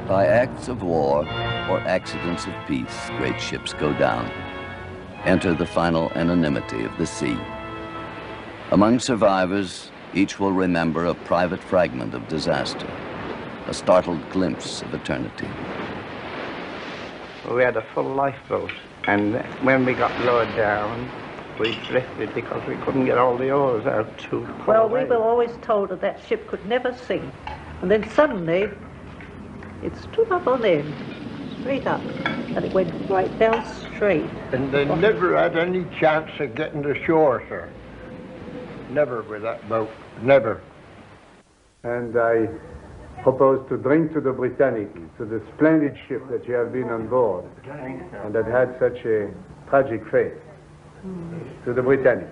By acts of war or accidents of peace, great ships go down. Enter the final anonymity of the sea. Among survivors, each will remember a private fragment of disaster, a startled glimpse of eternity. We had a full lifeboat, and when we got lowered down, we drifted because we couldn't get all the oars out too far Well, away. we were always told that that ship could never sink, and then suddenly it stood up on end, straight up, and it went right down straight. And they never had any chance of getting to shore, sir. Never with that boat, never. And I propose to drink to the Britannic, to the splendid ship that you have been on board, and that had such a tragic fate. To the Britannic.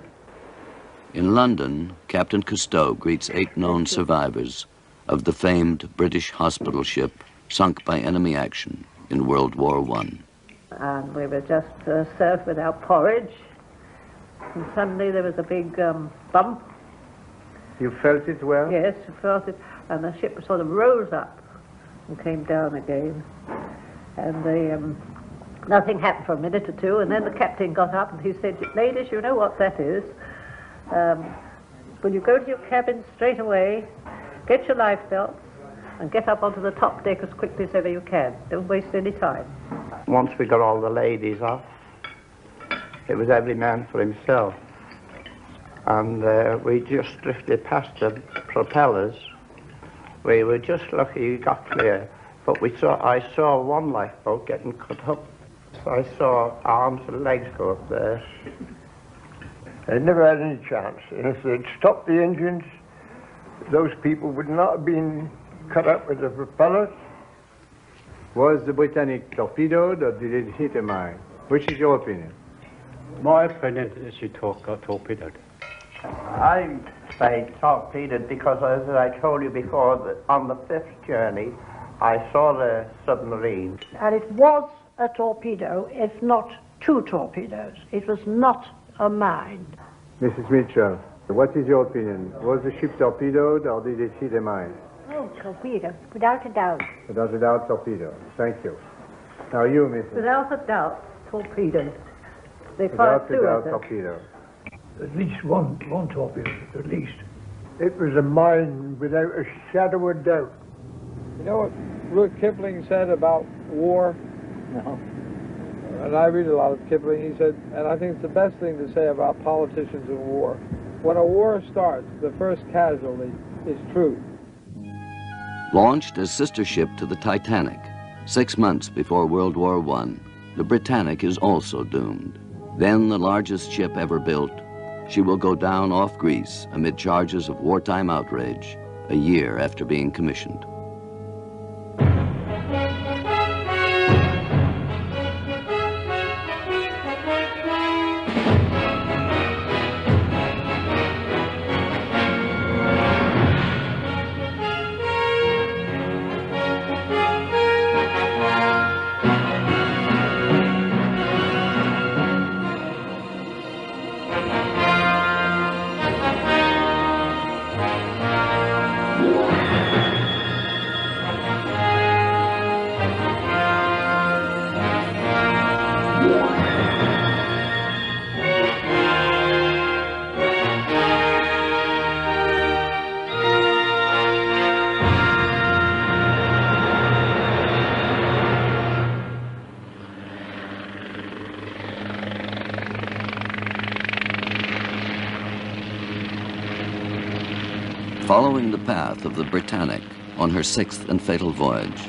In London, Captain Cousteau greets 8 known survivors of the famed British hospital ship sunk by enemy action in World War I. And we were just served with our porridge, and suddenly there was a big bump. You felt it well? Yes, we felt it, and the ship sort of rose up and came down again. And nothing happened for a minute or two, and then the captain got up and he said, "Ladies, you know what that is. Will you go to your cabin straight away, get your life belts, and get up onto the top deck as quickly as ever you can. Don't waste any time." Once we got all the ladies off, it was every man for himself. And we just drifted past the propellers. We were just lucky we got clear. But I saw one lifeboat getting cut up. I saw arms and legs go up there. They never had any chance. And if they'd stopped the engines, those people would not have been cut up with the propellers. Was the Britannic torpedoed or did it hit a mine? Which is your opinion? My opinion is she got torpedoed. I say torpedoed because, as I told you before, that on the 5th journey, I saw the submarine. And it was a torpedo, if not 2 torpedoes. It was not a mine. Mrs. Mitchell, what is your opinion? Was the ship torpedoed or did it hit a mine? Oh, torpedo, without a doubt. Without a doubt, torpedo. Thank you. Now you, Mrs. Without a doubt, torpedoed. They Without fired a 2 doubt, of them. torpedo. At least one torpedo, at least. It was a mine without a shadow of doubt. You know what Rudyard Kipling said about war? No. And I read a lot of Kipling. He said, and I think it's the best thing to say about politicians in war. When a war starts, the first casualty is truth. Launched as sister ship to the Titanic, 6 months before World War I, the Britannic is also doomed. Then the largest ship ever built, she will go down off Greece amid charges of wartime outrage a year after being commissioned. Following the path of the Britannic on her 6th and fatal voyage,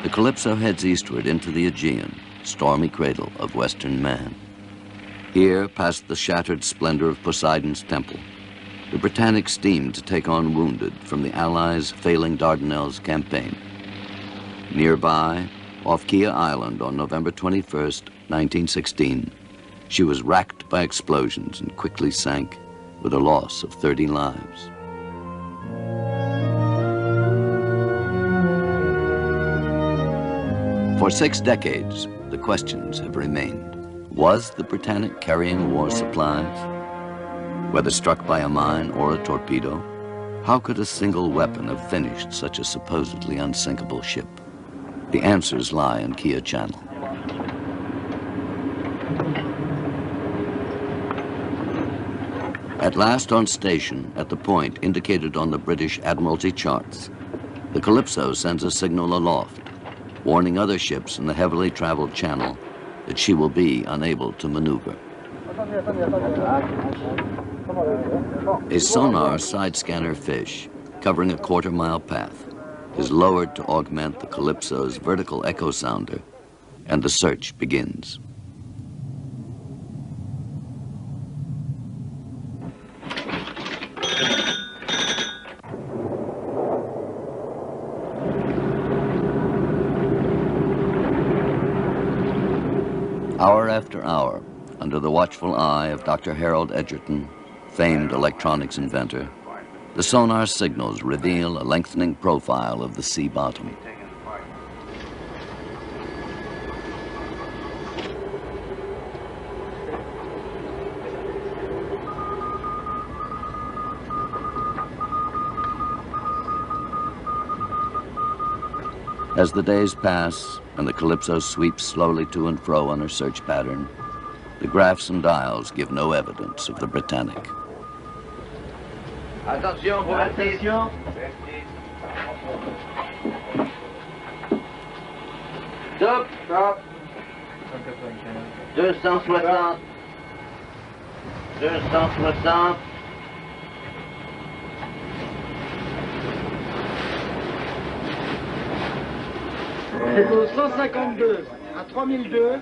the Calypso heads eastward into the Aegean, stormy cradle of Western man. Here, past the shattered splendor of Poseidon's temple, the Britannic steamed to take on wounded from the Allies' failing Dardanelles campaign. Nearby, off Kia Island on November 21st, 1916, she was racked by explosions and quickly sank with a loss of 30 lives. For 6 decades, the questions have remained. Was the Britannic carrying war supplies? Whether struck by a mine or a torpedo, how could a single weapon have finished such a supposedly unsinkable ship? The answers lie in Kia Channel. At last on station, at the point indicated on the British Admiralty charts, the Calypso sends a signal aloft, warning other ships in the heavily traveled channel that she will be unable to maneuver. A sonar side scanner fish, covering a quarter-mile path, is lowered to augment the Calypso's vertical echo sounder, and the search begins. Hour after hour, under the watchful eye of Dr. Harold Edgerton, famed electronics inventor, the sonar signals reveal a lengthening profile of the sea bottom. As the days pass and the Calypso sweeps slowly to and fro on her search pattern, the graphs and dials give no evidence of the Britannic. Attention, attention. Stop. Stop. 260. 260. C'est au 152 à 3002.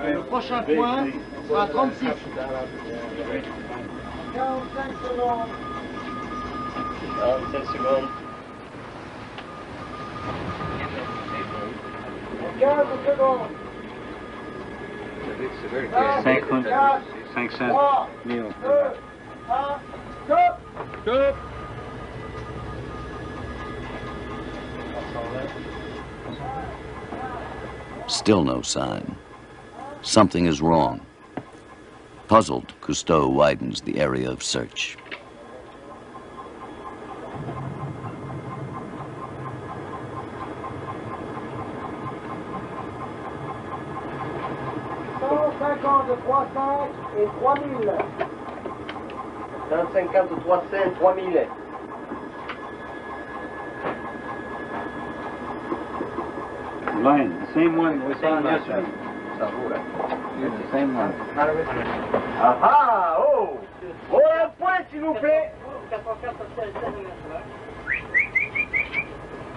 Le prochain point sera à 36. 45 secondes. 47 secondes. 15 secondes. 500 millions. 2, 1, stop. Stop. Still no sign. Something is wrong. Puzzled, Cousteau widens the area of search. de 300 et 3000. 150 de 300 et 3000. Line, the same one we saw yesterday. It's the same one. Ah, oh! Oh, un point, s'il vous plaît!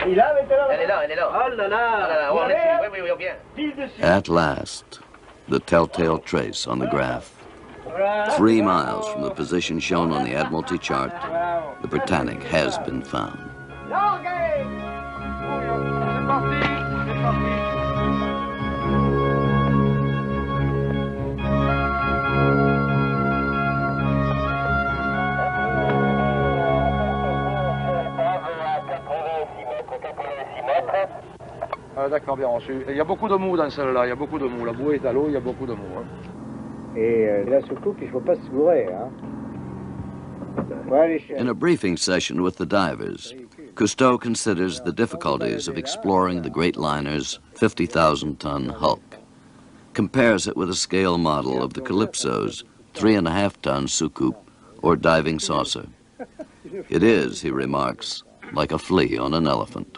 Il a maintenant... Elle est là, elle est là. Oh là là! Oui, oui, bien. At last, the telltale trace on the graph. 3 miles from the position shown on the Admiralty chart, the Britannic has been found. D'accord, bien reçu. Il y a beaucoup de mou dans celle-là, il y a beaucoup de mou. La bouée est à l'eau, il y a beaucoup de mou. Hein. Et là surtout qu'il ne faut pas se gourer. Hein. In a briefing session with the divers, Cousteau considers the difficulties of exploring the great liner's 50,000-ton hulk, compares it with a scale model of the Calypso's 3.5-ton soucoupe or diving saucer. It is, he remarks, like a flea on an elephant.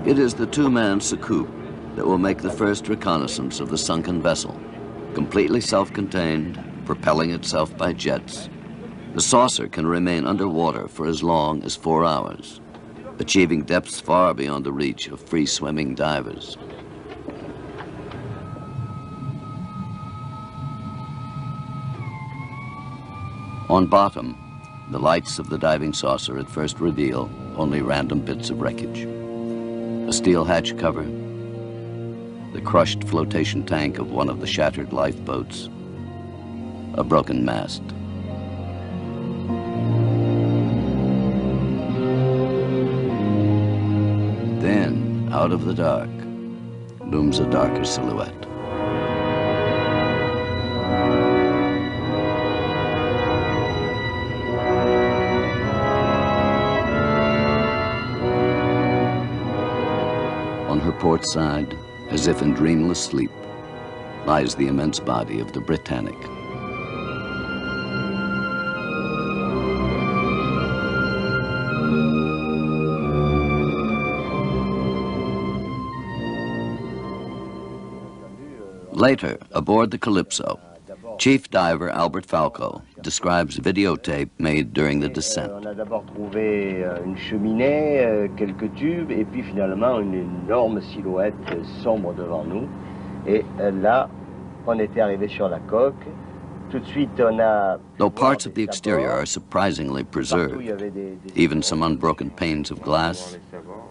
It is the 2-man soucoupe that will make the first reconnaissance of the sunken vessel. Completely self-contained, propelling itself by jets, the saucer can remain underwater for as long as 4 hours, achieving depths far beyond the reach of free-swimming divers. On bottom, the lights of the diving saucer at first reveal only random bits of wreckage. A steel hatch cover, the crushed flotation tank of one of the shattered lifeboats, a broken mast. Then, out of the dark, looms a darker silhouette. port side, as if in dreamless sleep, lies the immense body of the Britannic. Later, aboard the Calypso, Chief Diver Albert Falco describes videotape made during the descent. On a d'abord trouvé une cheminée, quelques tubes, et puis finalement une énorme silhouette sombre devant nous. Et là, on était arrivé sur la coque. Tout de suite, on a... Though parts of the exterior are surprisingly preserved, even some unbroken panes of glass,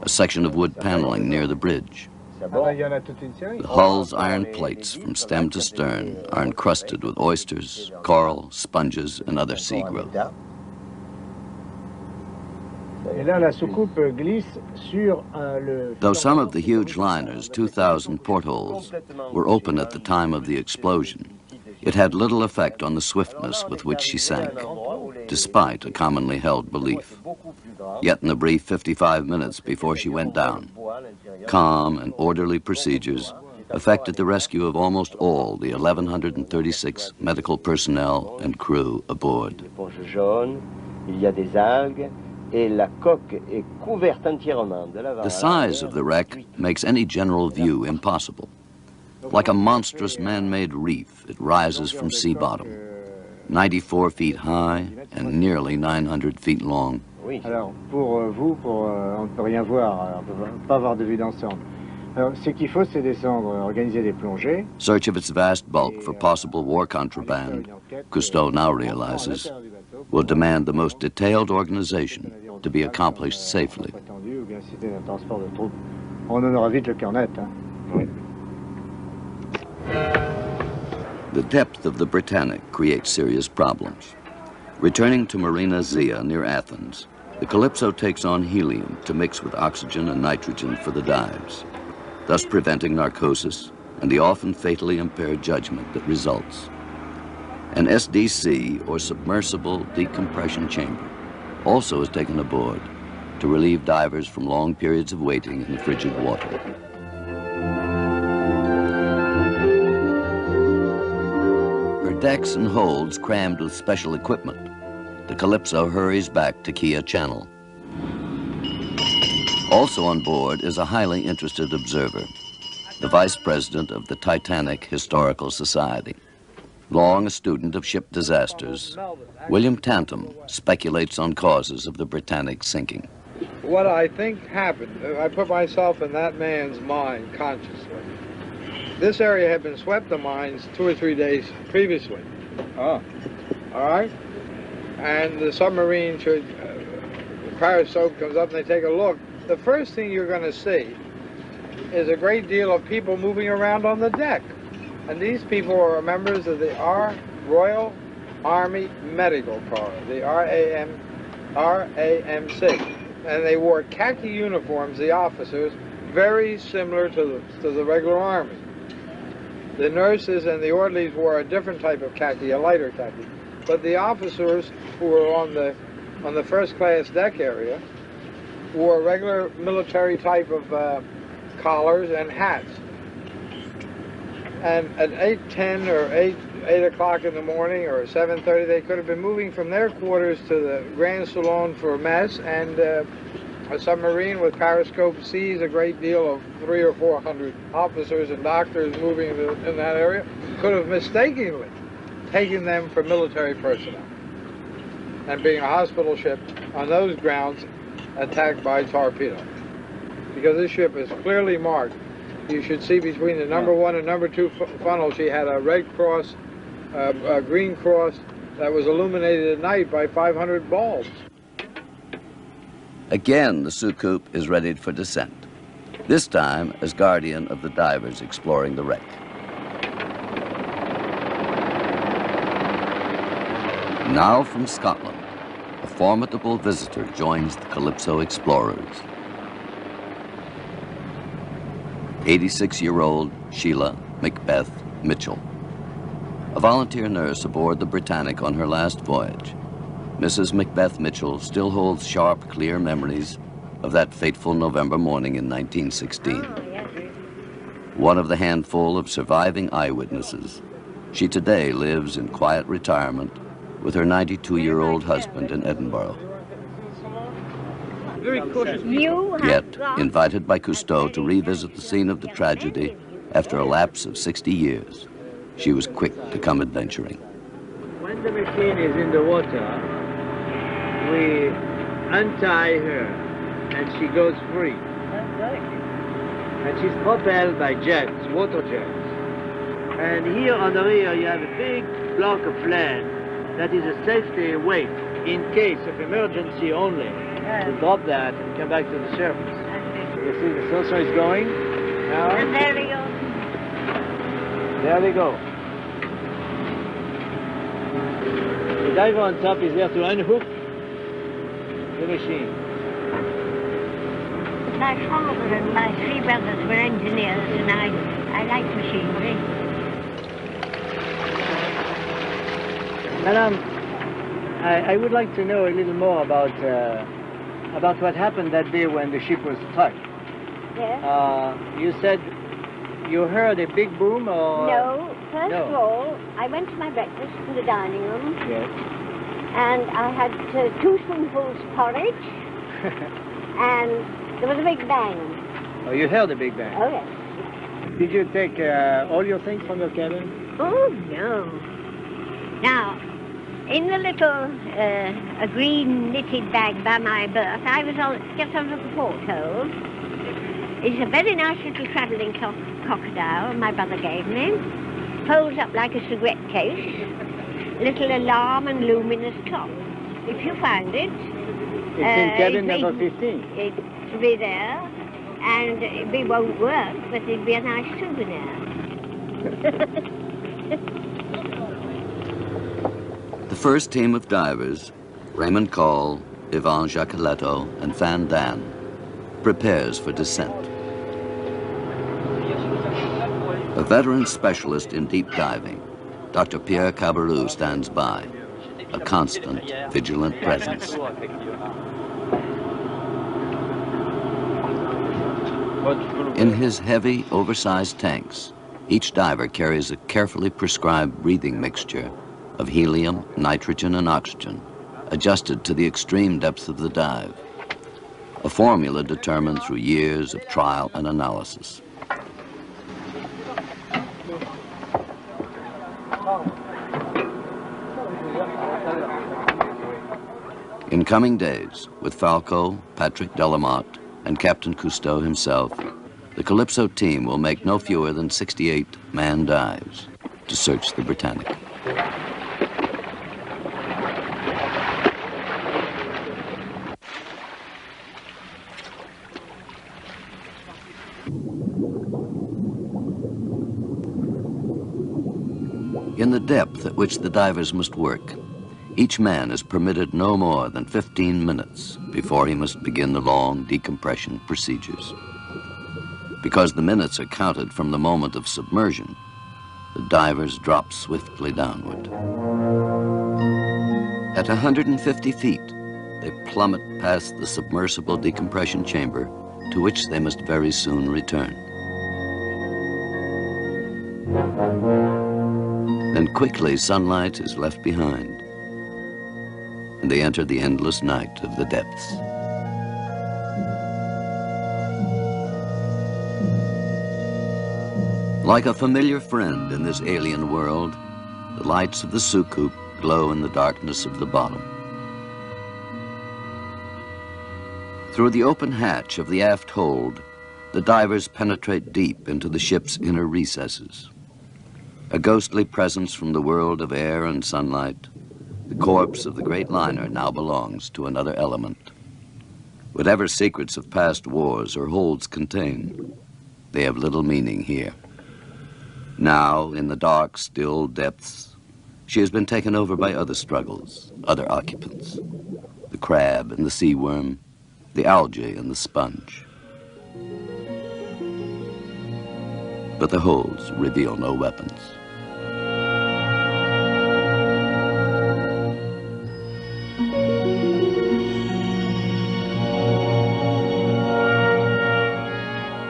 a section of wood paneling near the bridge. The hull's iron plates from stem to stern are encrusted with oysters, coral, sponges, and other sea growth. Though some of the huge liner's 2,000 portholes were open at the time of the explosion, it had little effect on the swiftness with which she sank, despite a commonly held belief. Yet in the brief 55 minutes before she went down, calm and orderly procedures effected the rescue of almost all the 1,136 medical personnel and crew aboard. The size of the wreck makes any general view impossible. Like a monstrous man-made reef, it rises from sea bottom, 94 feet high and nearly 900 feet long. Alors, pour vous, on ne peut rien voir, on ne peut pas avoir de vue d'ensemble. Alors, ce qu'il faut, c'est descendre, organiser des plongées. Search of its vast bulk for possible war contraband, Cousteau now realizes, will demand the most detailed organization to be accomplished safely. On en aura vite le cœur net. The depth of the Britannic creates serious problems. Returning to Marina Zia near Athens, the Calypso takes on helium to mix with oxygen and nitrogen for the dives, thus preventing narcosis and the often fatally impaired judgment that results. An SDC, or submersible decompression chamber, also is taken aboard to relieve divers from long periods of waiting in frigid water. Her decks and holds crammed with special equipment, the Calypso hurries back to Kia Channel. Also on board is a highly interested observer, the vice president of the Titanic Historical Society. Long a student of ship disasters, William Tantum speculates on causes of the Britannic sinking. What I think happened, I put myself in that man's mind consciously. This area had been swept of mines 2 or 3 days previously. All right? And the submarine should, the periscope comes up and they take a look. The first thing you're going to see is a great deal of people moving around on the deck. And these people are members of the Royal Army Medical Corps, the RAMC. And they wore khaki uniforms, the officers, very similar to the regular Army. The nurses and the orderlies wore a different type of khaki, a lighter khaki. But the officers who were on the first class deck area wore regular military type of collars and hats. And at 8:10 or 8 o'clock in the morning or 7:30, they could have been moving from their quarters to the Grand Salon for mess, and a submarine with periscope sees a great deal of 300 or 400 officers and doctors moving in that area, could have mistakenly taken them for military personnel, and being a hospital ship on those grounds attacked by torpedo. Because this ship is clearly marked. You should see between the number 1 and number 2 funnel, she had a red cross, a green cross that was illuminated at night by 500 bulbs. Again, the Soucoupe is readied for descent, this time as guardian of the divers exploring the wreck. Now from Scotland, a formidable visitor joins the Calypso explorers. 86-year-old Sheila Macbeth Mitchell, a volunteer nurse aboard the Britannic on her last voyage. Mrs. Macbeth Mitchell still holds sharp, clear memories of that fateful November morning in 1916. Oh, yes, One of the handful of surviving eyewitnesses, she today lives in quiet retirement with her 92-year-old husband in Edinburgh. Yet, invited by Cousteau to revisit the scene of the tragedy after a lapse of 60 years, she was quick to come adventuring. When the machine is in the water, we untie her and she goes free. And she's propelled by jets, water jets. And here on the rear you have a big block of land that is a safety weight in case of emergency only. To drop that and come back to the surface. You see the saucer is going. Now. And there we go. There we go. The diver on top is there to unhook the machine. My father and my three brothers were engineers, and I like machinery. Madam, I would like to know a little more about what happened that day when the ship was struck. Yes? You said you heard a big boom, or...? No. First of all, I went to my breakfast in the dining room. Yes. And I had 2 spoonfuls porridge. And there was a big bang. Oh, you heard a big bang? Oh, yes. Did you take all your things from your cabin? Oh, no. Now, in the little a green knitted bag by my berth, I was just under the porthole. It's a very nice little travelling crocodile my brother gave me. Folds up like a cigarette case. Little alarm and luminous top. If you find it... It's in cabin number 15. It'll be there, and it won't work, but it'll be a nice souvenir. The first team of divers, Raymond Call, Yvon Jacoletto, and Van Dan, prepares for descent. A veteran specialist in deep diving, Dr. Pierre Cabarrou stands by, a constant, vigilant presence. In his heavy, oversized tanks, each diver carries a carefully prescribed breathing mixture of helium, nitrogen, and oxygen, adjusted to the extreme depth of the dive, a formula determined through years of trial and analysis. In coming days, with Falco, Patrick Delamotte, and Captain Cousteau himself, the Calypso team will make no fewer than 68 manned dives to search the Britannic. In the depth at which the divers must work, each man is permitted no more than 15 minutes before he must begin the long decompression procedures. Because the minutes are counted from the moment of submersion, the divers drop swiftly downward. At 150 feet, they plummet past the submersible decompression chamber, to which they must very soon return. Then quickly sunlight is left behind, and they enter the endless night of the depths. Like a familiar friend in this alien world, the lights of the soucoupe glow in the darkness of the bottom. Through the open hatch of the aft hold, the divers penetrate deep into the ship's inner recesses. A ghostly presence from the world of air and sunlight, the corpse of the great liner now belongs to another element. Whatever secrets of past wars or holds contain, they have little meaning here. Now, in the dark, still depths, she has been taken over by other struggles, other occupants. The crab and the sea worm, the algae and the sponge. But the holds reveal no weapons.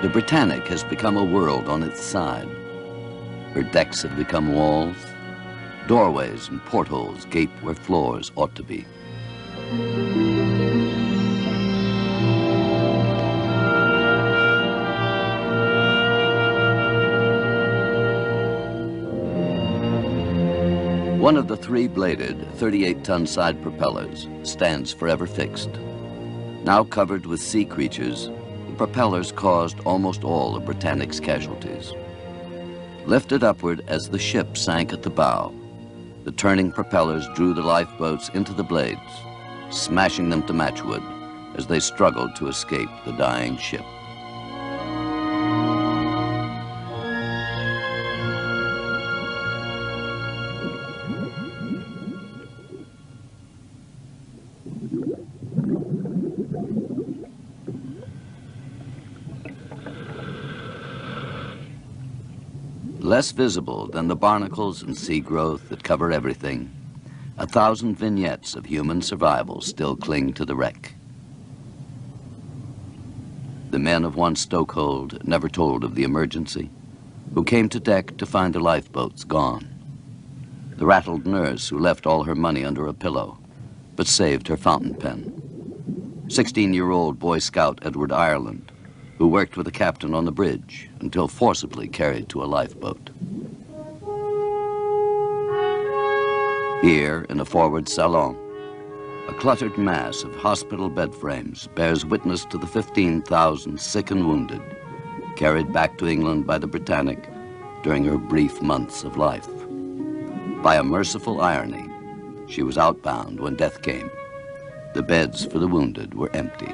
The Britannic has become a world on its side. Her decks have become walls. Doorways and portholes gape where floors ought to be. One of the three-bladed, 38-ton side propellers stands forever fixed. Now covered with sea creatures, the propellers caused almost all of Britannic's casualties. Lifted upward as the ship sank at the bow, the turning propellers drew the lifeboats into the blades, smashing them to matchwood as they struggled to escape the dying ship. Less visible than the barnacles and sea growth that cover everything, 1,000 vignettes of human survival still cling to the wreck. The men of one stokehold never told of the emergency, who came to deck to find their lifeboats gone. The rattled nurse who left all her money under a pillow, but saved her fountain pen. 16-year-old Boy Scout Edward Ireland, who worked with the captain on the bridge until forcibly carried to a lifeboat. Here, in a forward salon, a cluttered mass of hospital bed frames bears witness to the 15,000 sick and wounded carried back to England by the Britannic during her brief months of life. By a merciful irony, she was outbound when death came. The beds for the wounded were empty.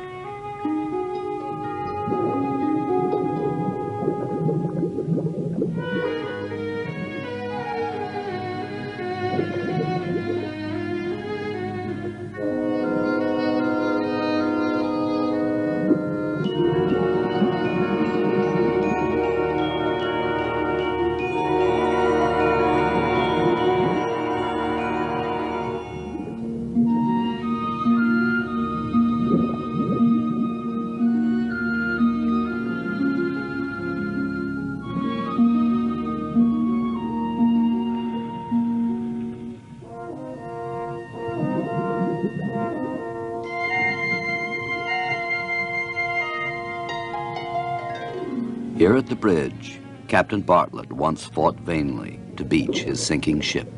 Here at the bridge, Captain Bartlett once fought vainly to beach his sinking ship.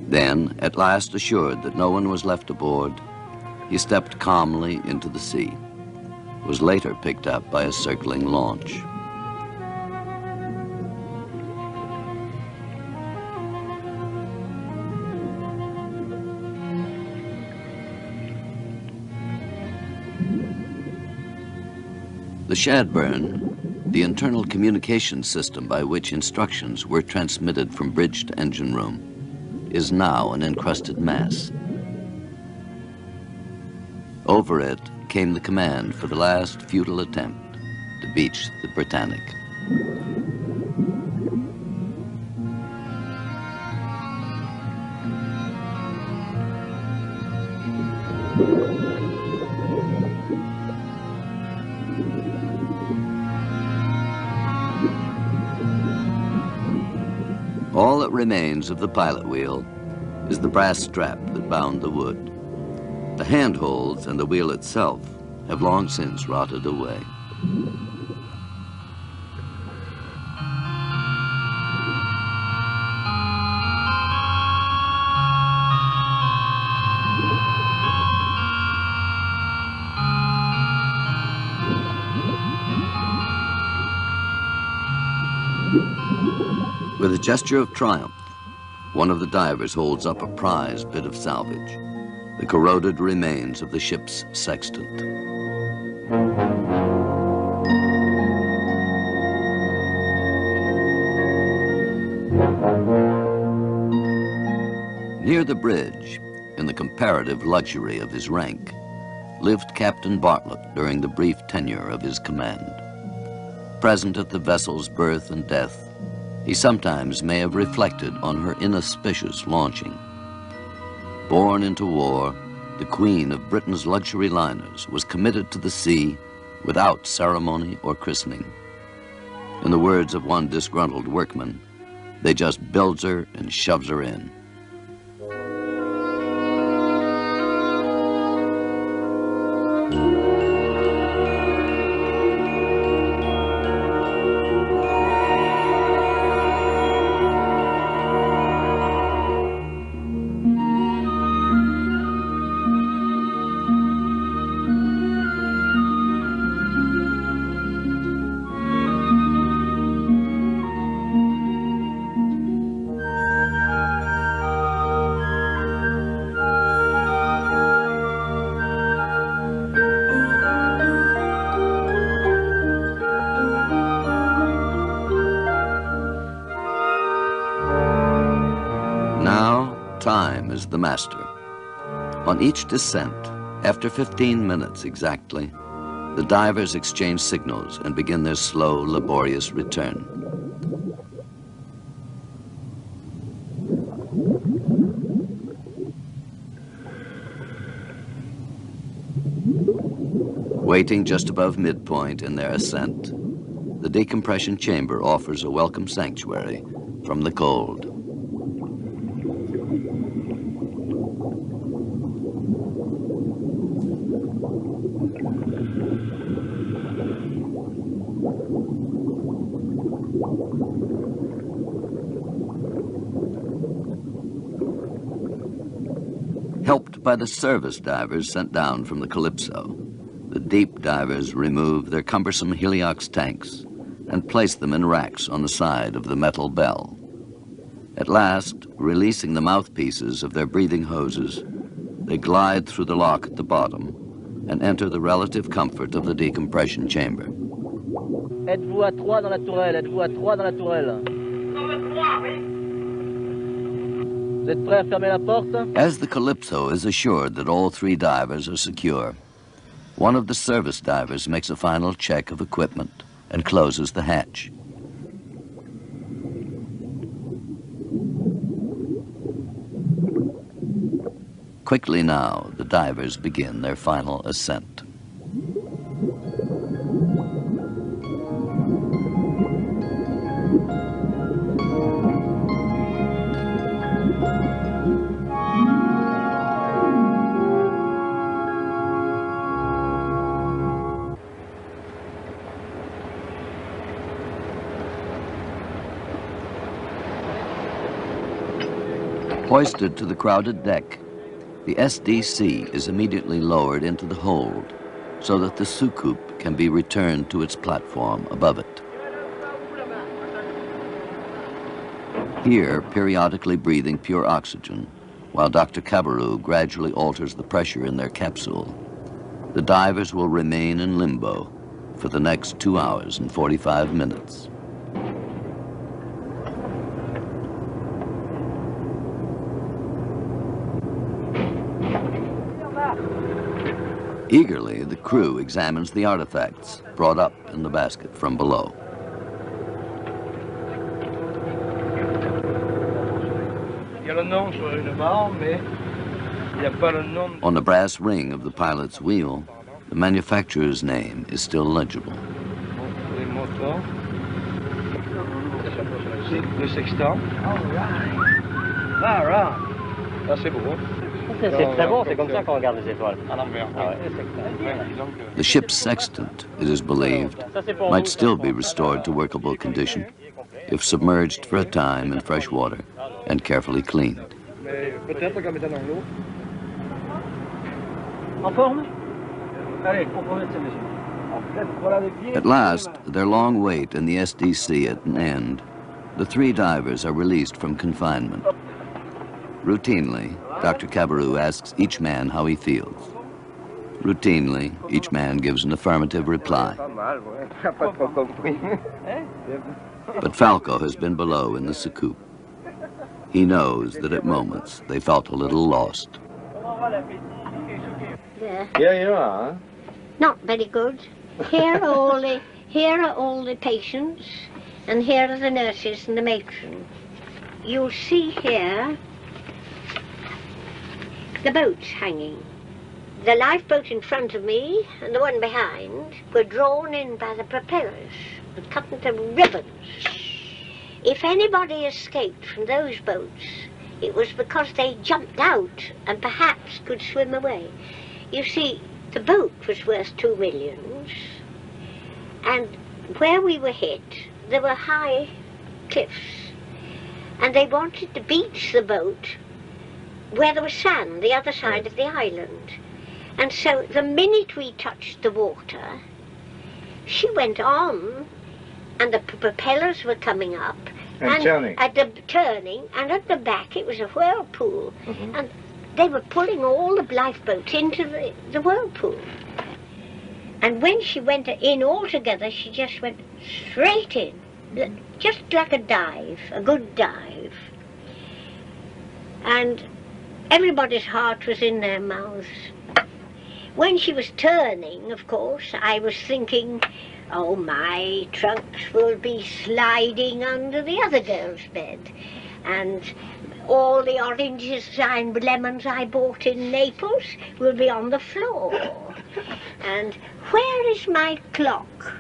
Then, at last assured that no one was left aboard, he stepped calmly into the sea, was later picked up by a circling launch. The Shadburn, the internal communication system by which instructions were transmitted from bridge to engine room, is now an encrusted mass. Over it came the command for the last futile attempt to beach the Britannic. All that remains of the pilot wheel is the brass strap that bound the wood. The handholds and the wheel itself have long since rotted away. With a gesture of triumph, one of the divers holds up a prized bit of salvage, the corroded remains of the ship's sextant. Near the bridge, in the comparative luxury of his rank, lived Captain Bartlett during the brief tenure of his command. Present at the vessel's birth and death, he sometimes may have reflected on her inauspicious launching. Born into war, the queen of Britain's luxury liners was committed to the sea without ceremony or christening. In the words of one disgruntled workman, they just builds her and shoves her in. Time is the master. On each descent, after 15 minutes exactly, the divers exchange signals and begin their slow, laborious return. Waiting just above midpoint in their ascent, the decompression chamber offers a welcome sanctuary from the cold. Helped by the service divers sent down from the Calypso, the deep divers remove their cumbersome heliox tanks and place them in racks on the side of the metal bell. At last, releasing the mouthpieces of their breathing hoses, they glide through the lock at the bottom and enter the relative comfort of the decompression chamber. Êtes-vous à 3 dans la tourelle? Êtes-vous à 3 dans la tourelle? Vous êtes prêts à fermer la porte? As the Calypso is assured that all 3 divers are secure, one of the service divers makes a final check of equipment and closes the hatch. Quickly now, the divers begin their final ascent. Hoisted to the crowded deck, the SDC is immediately lowered into the hold so that the soucoupe can be returned to its platform above it. Here, periodically breathing pure oxygen, while Dr. Cabarrou gradually alters the pressure in their capsule, the divers will remain in limbo for the next 2 hours and 45 minutes. Eagerly, the crew examines the artifacts brought up in the basket from below. On the brass ring of the pilot's wheel, the manufacturer's name is still legible. C'est très bon, c'est comme ça qu'on regarde les étoiles. The ship's sextant, it is believed, might still be restored to workable condition if submerged for a time in fresh water and carefully cleaned. At last, their long wait in the SDC at an end, the 3 divers are released from confinement. Routinely, Dr. Cabarrou asks each man how he feels. Routinely, each man gives an affirmative reply. But Falco has been below in the soucoupe. He knows that at moments they felt a little lost. Here you are. Not very good. Here are all the patients, and here are the nurses and the matron. You'll see here the boats hanging. the lifeboat in front of me and the one behind were drawn in by the propellers and cut into ribbons. If anybody escaped from those boats, it was because they jumped out and perhaps could swim away. You see, the boat was worth 2 million, and where we were hit, there were high cliffs, and they wanted to beach the boat where there was sand, the other side of the island. And so the minute we touched the water, she went on, and the propellers were coming up, and turning. At the turning, and at the back it was a whirlpool, and they were pulling all the lifeboats into the whirlpool. And when she went in altogether, she just went straight in, just like a dive, a good dive. And everybody's heart was in their mouths. When she was turning, of course, I was thinking, oh, my trunks will be sliding under the other girl's bed. And all the oranges and lemons I bought in Naples will be on the floor. And where is my clock?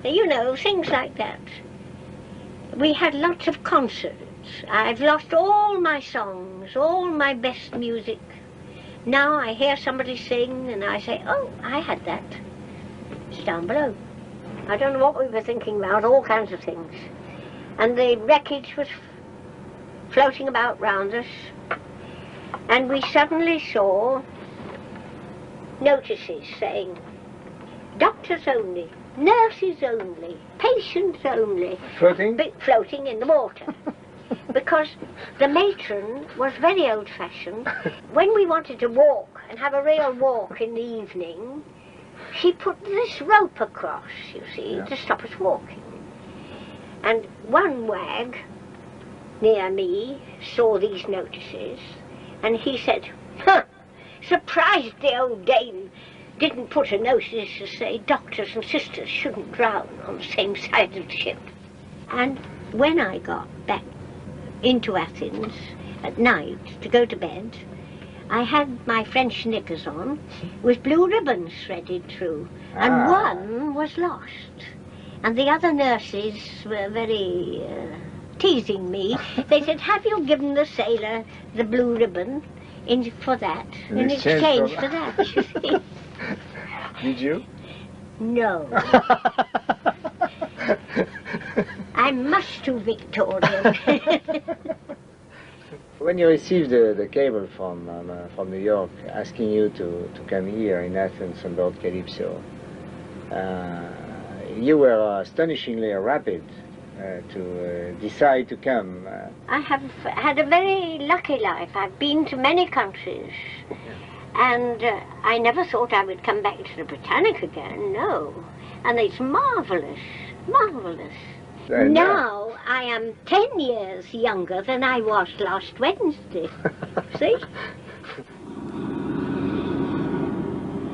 You know, things like that. We had lots of concerts. I've lost all my songs, all my best music. Now I hear somebody sing and I say, oh, I had that. It's down below. I don't know what we were thinking about, all kinds of things. And the wreckage was floating about round us, and we suddenly saw notices saying, doctors only, nurses only, patients only. Floating? Floating in the water. Because the matron was very old-fashioned. When we wanted to walk and have a real walk in the evening, she put this rope across, you see, to stop us walking. And one wag near me saw these notices, and he said, huh, surprised the old dame didn't put a notice to say doctors and sisters shouldn't drown on the same side of the ship. And when I got back into Athens at night to go to bed, I had my French knickers on with blue ribbons threaded through, and one was lost. And the other nurses were very teasing me. They said, have you given the sailor the blue ribbon for that? In exchange for that, you see. Did you? No. I'm much too Victorian. When you received the cable from New York asking you to come here in Athens on board Calypso, you were astonishingly rapid to decide to come. I have had a very lucky life. I've been to many countries, and I never thought I would come back to the Britannic again, no. And it's marvellous, marvellous. Now I am 10 years younger than I was last Wednesday. See?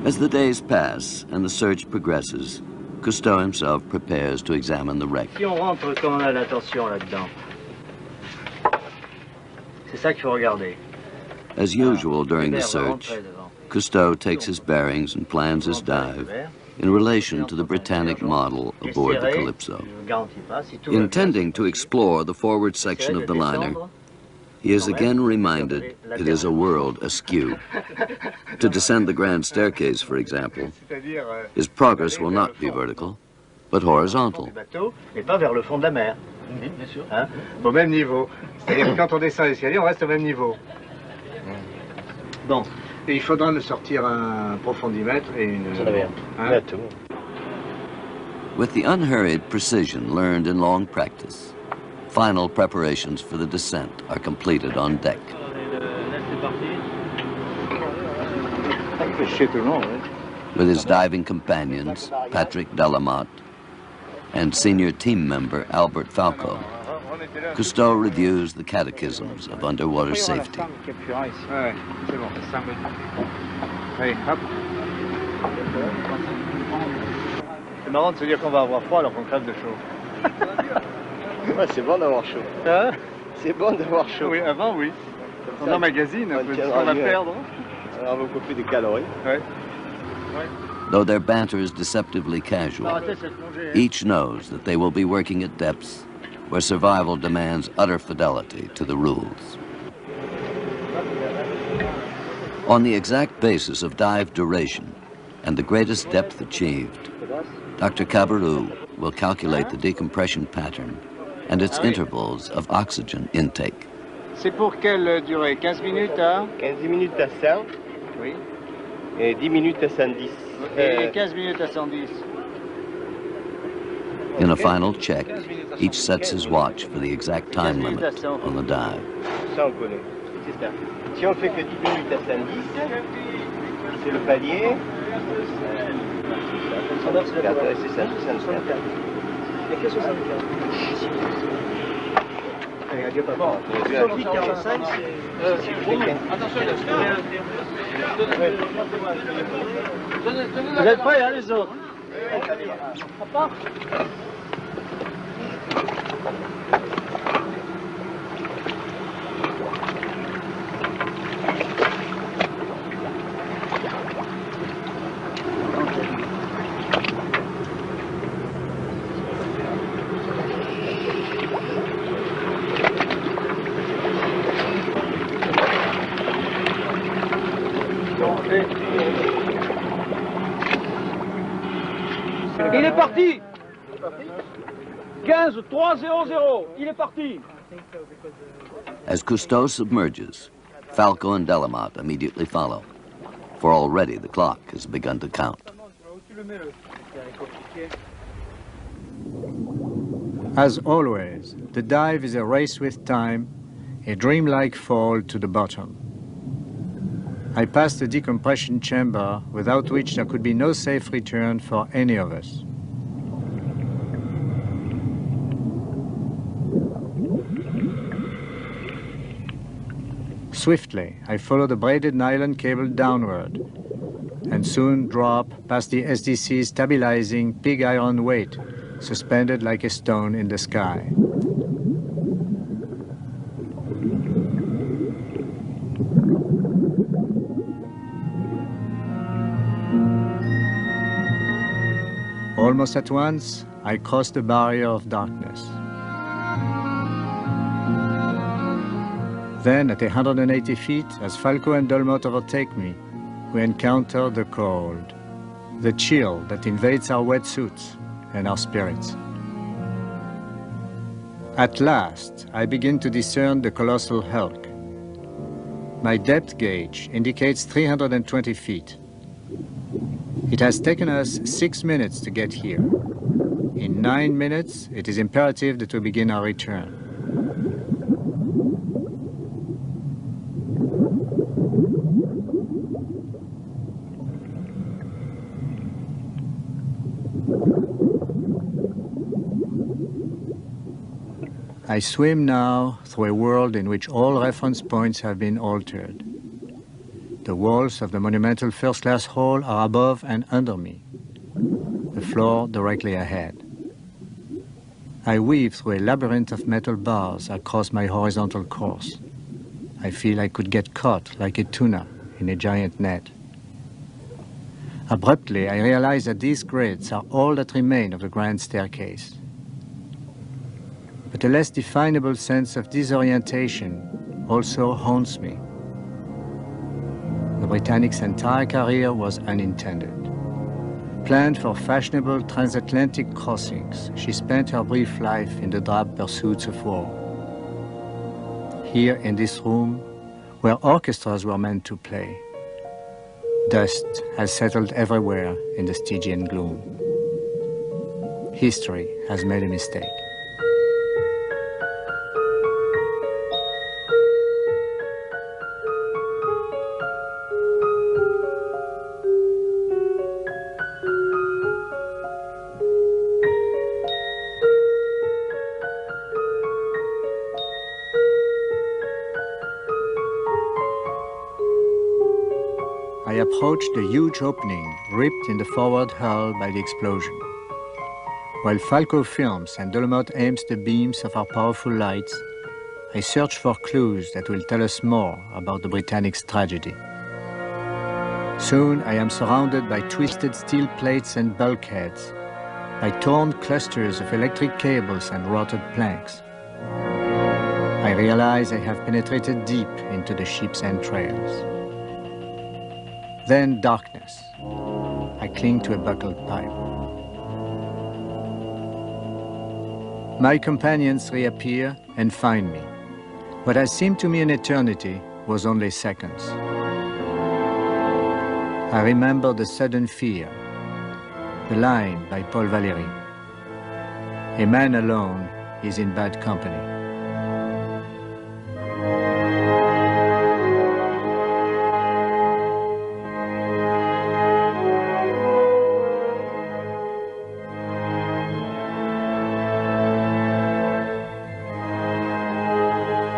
As the days pass and the search progresses, Cousteau himself prepares to examine the wreck. Si on rentre comme on a l'attention là-dedans, c'est ça qu'il faut regarder. As usual during the search, Cousteau takes his bearings and plans his dive in relation to the Britannic model aboard the Calypso. Intending to explore the forward section of the liner, he is again reminded it is a world askew. To descend the grand staircase, for example, his progress will not be vertical, but horizontal. Et pas vers le fond de la mer. Au même niveau. C'est-à-dire que quand on descend l'escalier, on reste au même niveau. Bon. Et il faudra nous sortir un profondimètre et une... With the unhurried precision learned in long practice, final preparations for the descent are completed on deck. With his diving companions, Patrick Delamotte, and senior team member Albert Falco, Cousteau reviews the catechisms of underwater safety. C'est marrant de se dire qu'on va avoir froid alors qu'on crève de chaud. Ouais, c'est bon d'avoir chaud. Hein? C'est bon d'avoir chaud. Oui, avant, oui. On emmagasine un peu ce qu'on va perdre. On va couper des calories. Ouais. Though their banter is deceptively casual, each knows that they will be working at depths where survival demands utter fidelity to the rules. On the exact basis of dive duration and the greatest depth achieved, Dr. Cabarou will calculate the decompression pattern and its intervals of oxygen intake. C'est pour quelle durée? 15 minutes à 15 minutes à 100. Oui. Et 10 minutes à 110. Et 15 minutes à 110. In a final check, each sets his watch for the exact time limit on the dive. Ça, on connaît. C'est ça. Si on fait que 10 minutes à 110, c'est le palier. C'est ça, 64. Il n'y a que 64. Bon, Sophie 45, c'est bon. Attention, vous êtes prêts, hein, les autres? Papa? Il est parti. 15 3 0 0. Il est parti. As Cousteau submerges, Falco and Delamotte immediately follow, for already the clock has begun to count. As always, the dive is a race with time, a dreamlike fall to the bottom. I passed the decompression chamber, without which there could be no safe return for any of us. Swiftly, I follow the braided nylon cable downward, and soon drop past the SDC's stabilizing pig iron weight, suspended like a stone in the sky. Almost at once, I cross the barrier of darkness. Then, at 180 feet, as Falco and Delamotte overtake me, we encounter the cold, the chill that invades our wetsuits and our spirits. At last, I begin to discern the colossal hulk. My depth gauge indicates 320 feet. It has taken us 6 minutes to get here. In 9 minutes, it is imperative that we begin our return. I swim now through a world in which all reference points have been altered. The walls of the monumental first-class hall are above and under me, the floor directly ahead. I weave through a labyrinth of metal bars across my horizontal course. I feel I could get caught like a tuna in a giant net. Abruptly, I realize that these grids are all that remain of the grand staircase. But a less definable sense of disorientation also haunts me. The Britannic's entire career was unintended. Planned for fashionable transatlantic crossings, she spent her brief life in the drab pursuits of war. Here in this room, where orchestras were meant to play, dust has settled everywhere in the Stygian gloom. History has made a mistake. I approached the huge opening ripped in the forward hull by the explosion. While Falco films and Delamotte aims the beams of our powerful lights, I search for clues that will tell us more about the Britannic's tragedy. Soon I am surrounded by twisted steel plates and bulkheads, by torn clusters of electric cables and rotted planks. I realize I have penetrated deep into the ship's entrails. Then darkness. I cling to a buckled pipe. My companions reappear and find me. What has seemed to me an eternity was only seconds. I remember the sudden fear, the line by Paul Valéry. A man alone is in bad company.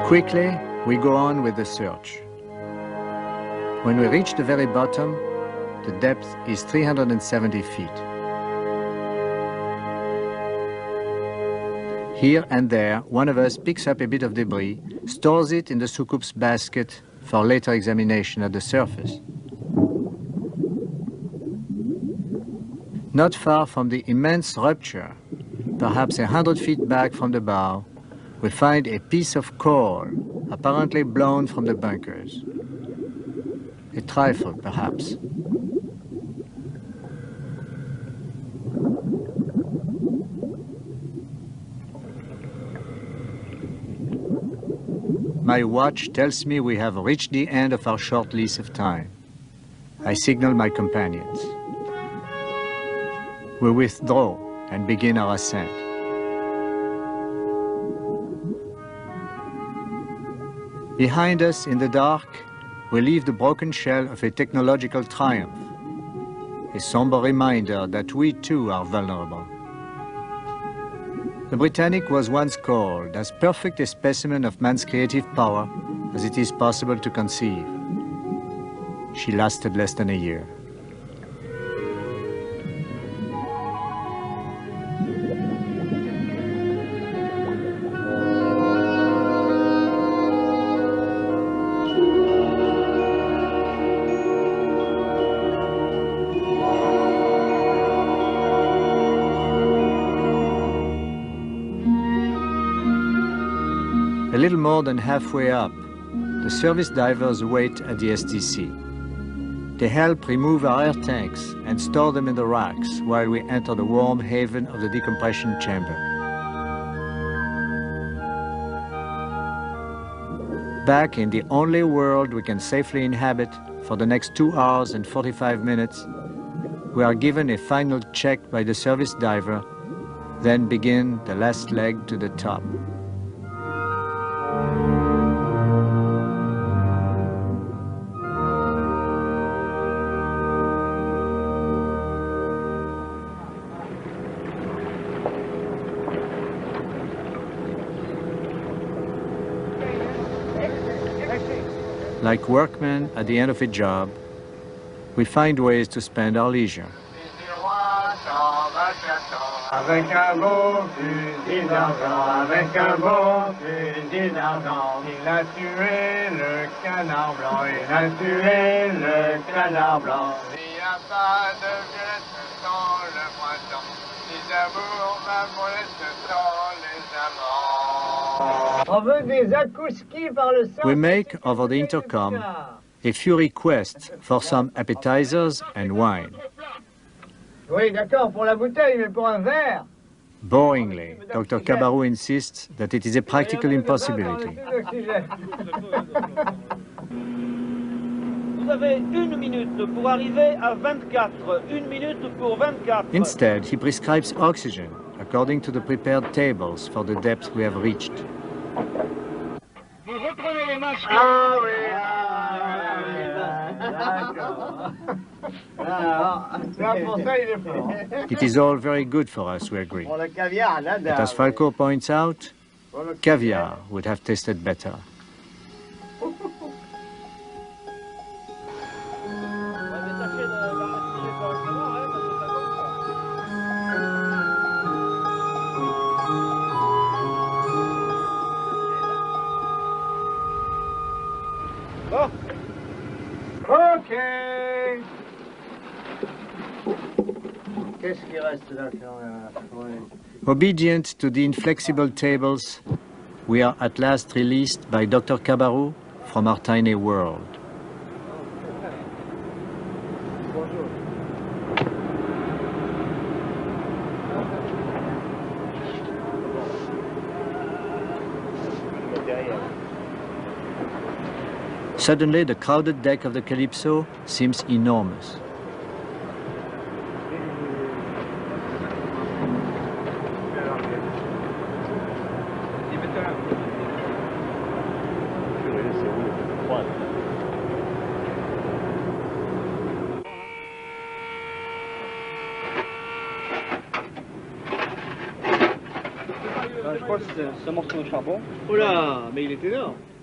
Quickly, we go on with the search. When we reach the very bottom, the depth is 370 feet. Here and there, one of us picks up a bit of debris, stores it in the soucoup's basket for later examination at the surface. Not far from the immense rupture, perhaps 100 feet back from the bow, we find a piece of coal, apparently blown from the bunkers. A trifle, perhaps. My watch tells me we have reached the end of our short lease of time. I signal my companions. We withdraw and begin our ascent. Behind us in the dark, we leave the broken shell of a technological triumph, a somber reminder that we too are vulnerable. The Britannic was once called as perfect a specimen of man's creative power as it is possible to conceive. She lasted less than a year. A little more than halfway up, the service divers wait at the STC. They help remove our air tanks and store them in the racks while we enter the warm haven of the decompression chamber. Back in the only world we can safely inhabit for the next 2 hours and 45 minutes, we are given a final check by the service diver, then begin the last leg to the top. Like workmen at the end of a job, we find ways to spend our leisure. Avec un beau fusil d'argent, avec un beau fusil d'argent, il a tué le canard blanc, il a tué le canard blanc. Il n'y a pas de violette dans le printemps, ni d'amour, ma molette dans les amants. On veut des akouskis par le sang. We make over the intercom a few requests for some appetizers and wine. Oui, d'accord, pour la bouteille, mais pour un verre. Boringly, Dr. Cabarou insists that it is a practical impossibility. Vous avez 1 minute pour arriver à 24. 1 minute pour 24. Instead, he prescribes oxygen according to the prepared tables for the depth we have reached. Vous reprenez les masques. Ah oui, d'accord. It is all very good for us, we agree. But as Falco points out, caviar would have tasted better. Okay. Qu'est-ce qui reste là? Obedient to the inflexible tables, we are at last released by Dr. Kabarou from our tiny world. Suddenly, the crowded deck of the Calypso seems enormous.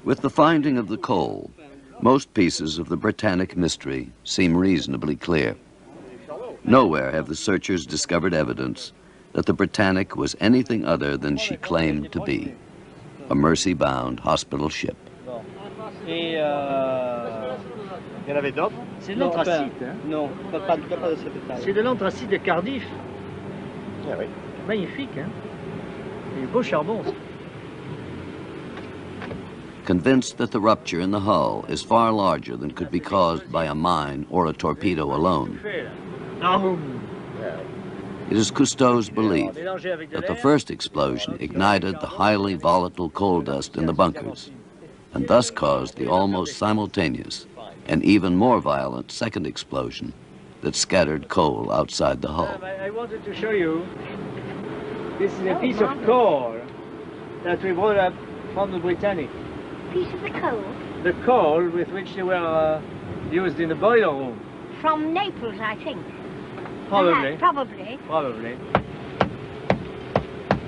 With the finding of the coal, most pieces of the Britannic mystery seem reasonably clear. Nowhere have the searchers discovered evidence that the Britannic was anything other than she claimed to be, a mercy-bound hospital ship. Il y en avait d'autres? C'est de l'anthracite, hein? Non, pas de cette taille. C'est de l'anthracite de Cardiff. Ah oui. Magnifique, hein? C'est du beau charbon. Convinced that the rupture in the hull is far larger than could be caused by a mine or a torpedo alone, it is Cousteau's belief that the first explosion ignited the highly volatile coal dust in the bunkers, and thus caused the almost simultaneous and even more violent second explosion that scattered coal outside the hull. I wanted to show you, this is a piece of coal that we brought up from the Britannic. Piece of the coal? The coal with which they were used in the boiler room. From Naples, I think. Probably. Probably. Probably.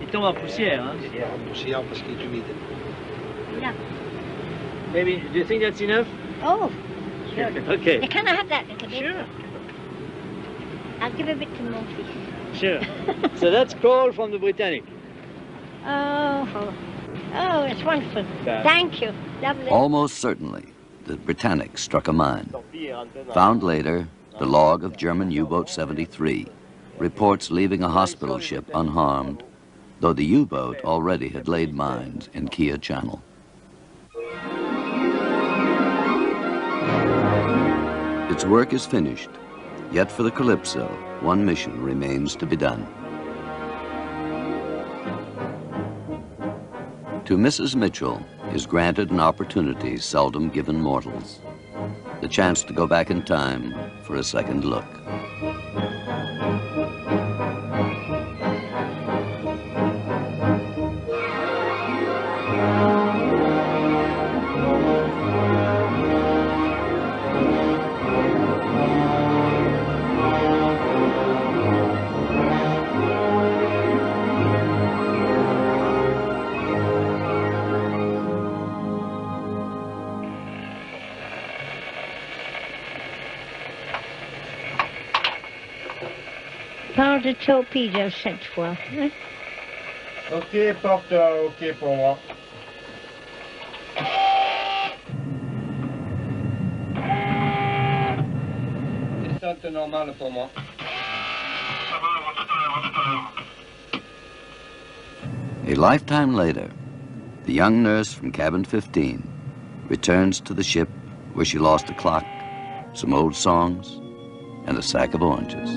Il tombe en poussière, hein? Poussière parce qu'il est humide. Yeah. Maybe, do you think that's enough? Oh, sure. Okay. Can I have that little bit? Sure. I'll give a bit to Morphy. Sure. So that's coal from the Britannic. Oh, it's wonderful. Thank you. Lovely. Almost certainly, the Britannic struck a mine. Found later, the log of German U-boat 73 reports leaving a hospital ship unharmed, though the U-boat already had laid mines in Kia Channel. Its work is finished, yet for the Calypso, one mission remains to be done. To Mrs. Mitchell is granted an opportunity seldom given mortals, the chance to go back in time for a second look. Pas de torpedo cette fois. Hein? Ok, porteur, ok pour moi. Descente normale pour moi. A lifetime later, the young nurse from cabin 15 returns to the ship where she lost a clock, some old songs, and a sack of oranges.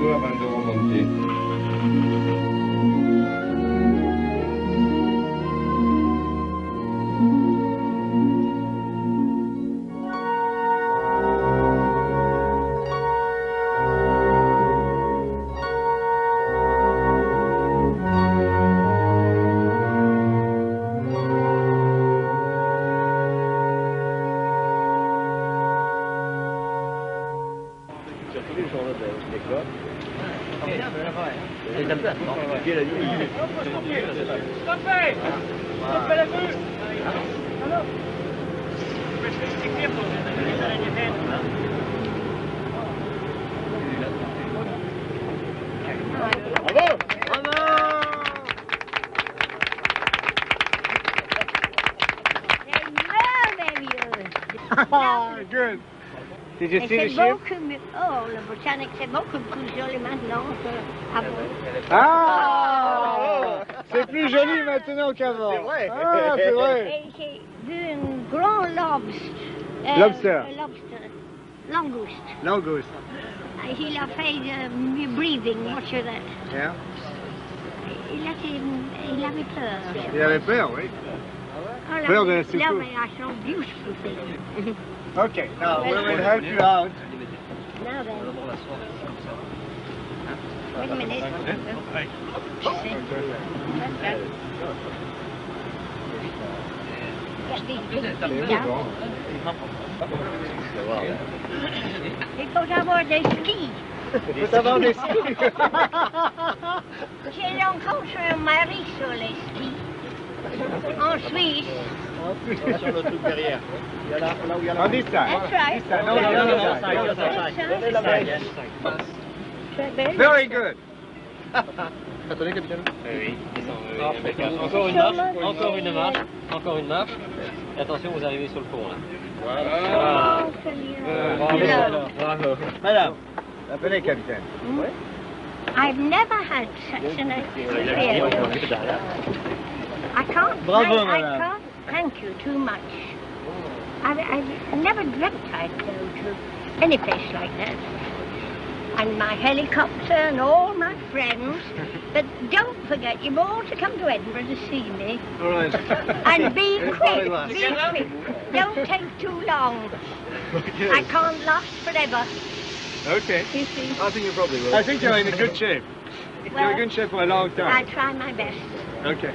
peu avant de remonter. Good. Did you see the ship? Oh, le Britannic, c'est beaucoup plus joli maintenant qu'avant. Ah! C'est plus joli maintenant qu'avant. C'est vrai. Ah, c'est vrai. Et j'ai vu un grand lobster. Lobster. Langouste. Langouste. Il a fait du breathing, watch that. Yeah. Il avait peur. Il avait peur, oui. Oh, peur de la secousse. Lovely, I saw beautiful things. Okay, now we will help you out. Now then. Wait a minute. Il faut avoir des skis. Il faut avoir des skis. J'ai rencontré un mari sur les skis. En Suisse. Sur le truc derrière. On this side. That's right. This side. No, the other side. Very good. Attendez, capitaine. Oui. Encore une marche, encore une marche, encore une marche. Et attention, vous arrivez sur le pont là. Voilà. Bravo. Madame, appelez capitaine. I've never had such an experience. I can't thank you too much. I've never dreamt I'd go to any place like that. And my helicopter and all my friends. But don't forget, you've all to come to Edinburgh to see me. All right. And be quick, be quick. Don't take too long. I can't last forever. Okay. You see? I think you probably will. I think you're in a good shape. You're in good shape for a long time. I try my best. Okay.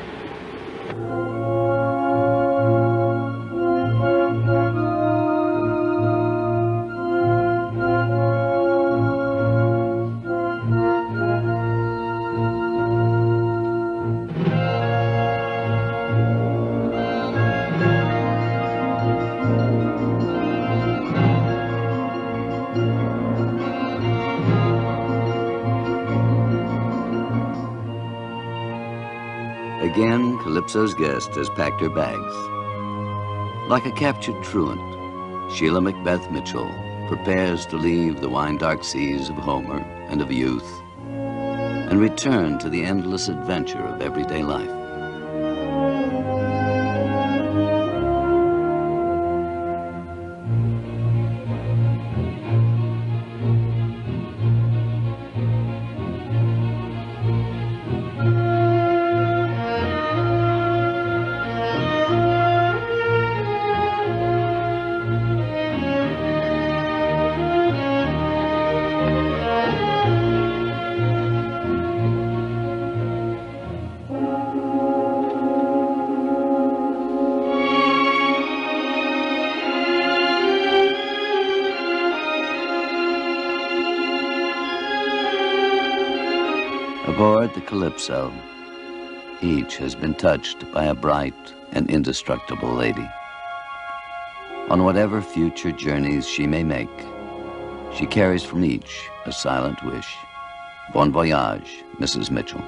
Again, Calypso's guest has packed her bags. Like a captured truant, Sheila Macbeth Mitchell prepares to leave the wine-dark seas of Homer and of youth and return to the endless adventure of everyday life. Aboard the Calypso, each has been touched by a bright and indestructible lady. On whatever future journeys she may make, she carries from each a silent wish. Bon voyage, Mrs. Mitchell.